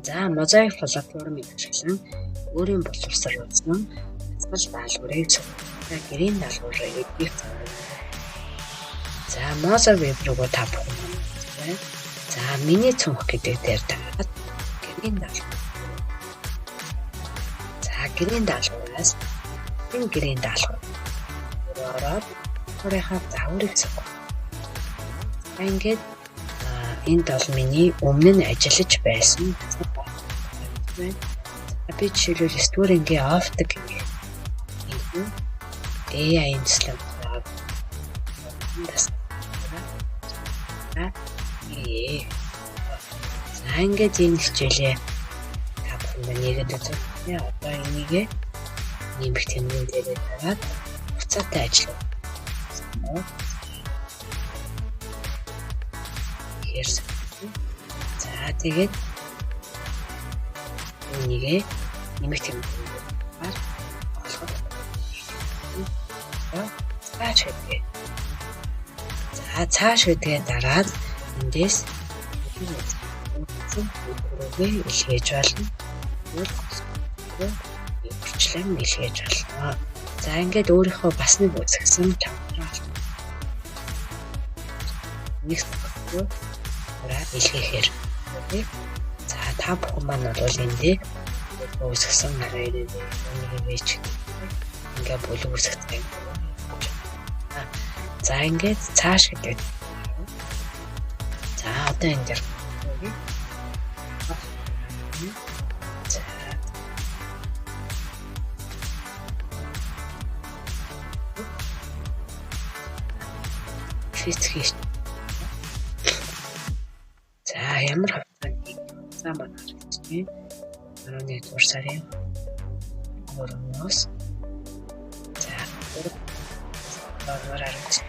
За мозаик платформыг ашиглан өөрийн боловсруулсан хязгаар даалгаврыг за гэрийн даалгаврыг их за Mozart Web руу та бүхэн байна. За миний цонх гэдэг дээр дараад гэрийн даалгавар. За гэрийн даалгавраас энэ гэрийн даалгавар ороод өөрийнхөө зааврыг зөв. Ингээд энд бол миний өмнө нь ажиллаж байсан. Би жишээлбэл створингийн автог гэх юм. AI инслэг. За ингээд энэ хичээлээ та бүхэн нэгэд үзэх. Одоо энийг нэмэх тэмдэгт дээр дараад буцаатай ажиллав. За тэгээд энийг нэмэх тэмдэгт болгох. Цааш үдгээ дараад эндээс илгээж болно. Үрчлэн илгээж болно. За ингээд өөрийнхөө бас нэг үзэгсэн таврал. Нэг илгээхээр. За та бүхэн маань бол эндээ үзэгсэн хараад энийг вэж ингээ бүлэг үсгдэг. За ингээд цааш гэдэг. За одоо энэ дэр. Физикс. За ямар хавцааны зам байна гэж 11 дугаар сарын 3-оос за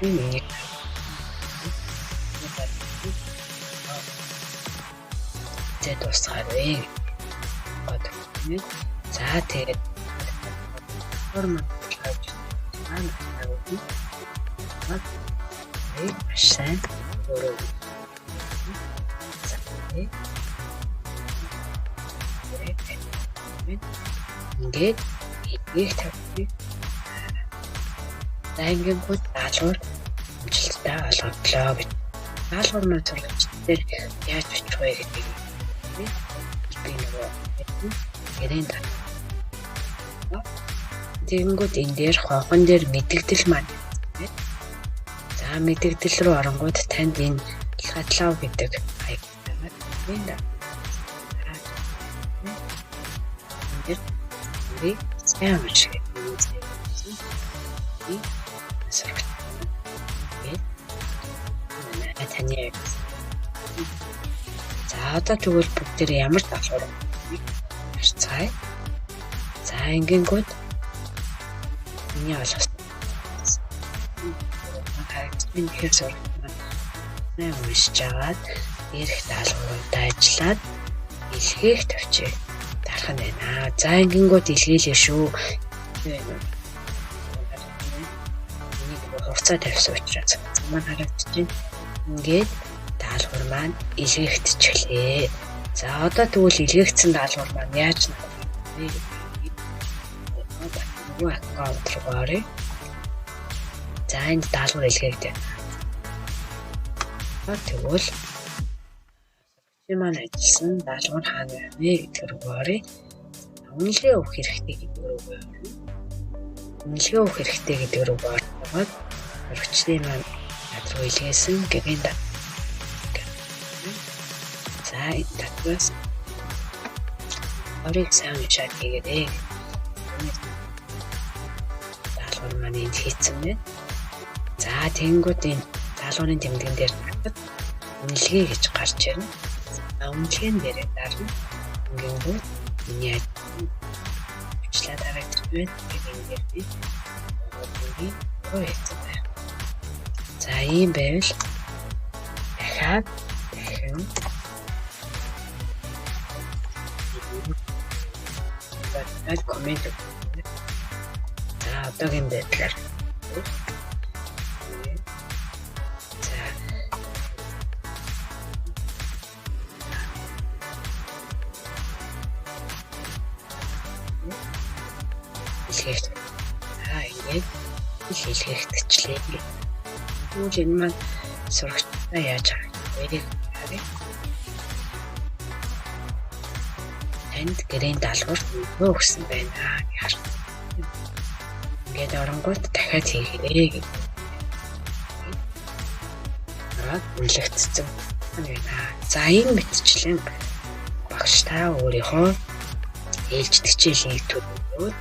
нэг зэт усгаарэ. За тэгээд формат хийж байна. Сайн өөрөө ингээд их тавьчих. За ингээд гол даалгавар амжилттай олгодлоо гэж. Даалгавар маань сурагчдаар яаж бичих вэ гэдэг би нөгөө гэрийн даалгавар. Тэгэнгүүт энэ дээр хонхон дээр мэдэгдэл маань. За мэдэгдэл рүү оронгууд танд энэ каталог гэдэг хаяг байна. Энэ би сайн шиг за одоо тэгвэл бүгд ямар даалгавар харцгаая. За ингэнгүүт миний ойлгосон харагдсан хэрэг нэг уншиж аваад ирэх даалгавруудаа ажиллаад илгээх төвчээ дарах нь байна. За ингэнгүүт илгээлээ шүү. Энийг хугацаа тавьсан учраас маань харагдчихэв. Ингээд даалгавар маань илгээгдчихлээ. За одоо тэгвэл илгээгдсэн даалгавар маань яаж нэг аккаунт руу орё. За энэ даалгавар илгээгдээ. Тэгвэл маань ажилласан даалгавар хаана байна гэдэг рүү орё. Үнэлгээ өгөх хэрэгтэй гэдэг рүү орё. Үнэлгээ өгөх хэрэгтэй гэдэг рүү ороод өргөчлийн маань над руу илгээсэн гэрийн за энэ татвас орыг сайн чат хийгээд даалгавар маань энд хийцэн байна. За тэнгууд энэ даалгаврын тэмдэгэн дээр татвал үнэлгээ гэж гарч ирнэ. Үнэлгээнд дээр дарна. Ингээд миний ажлаа дарагдчих байна. Тэгээд би проект байна. За ийм байвал дахиад коммент. За одоогийн байдлаар илгээгч. Ингээд илгээгдчихлээ. Тэгвэл энэ маань сурагчдаа яаж байгаа вэ? Танд гэрээний даалгавар нөө өгсөн байна гэж. Ингээд оронгууд дахиад хийгээрэй гэж. Үлэгдсэн байна. За энэ мэтчлэн багш та өөрийнхөө ээлжид хичээлийг төлөвлөөд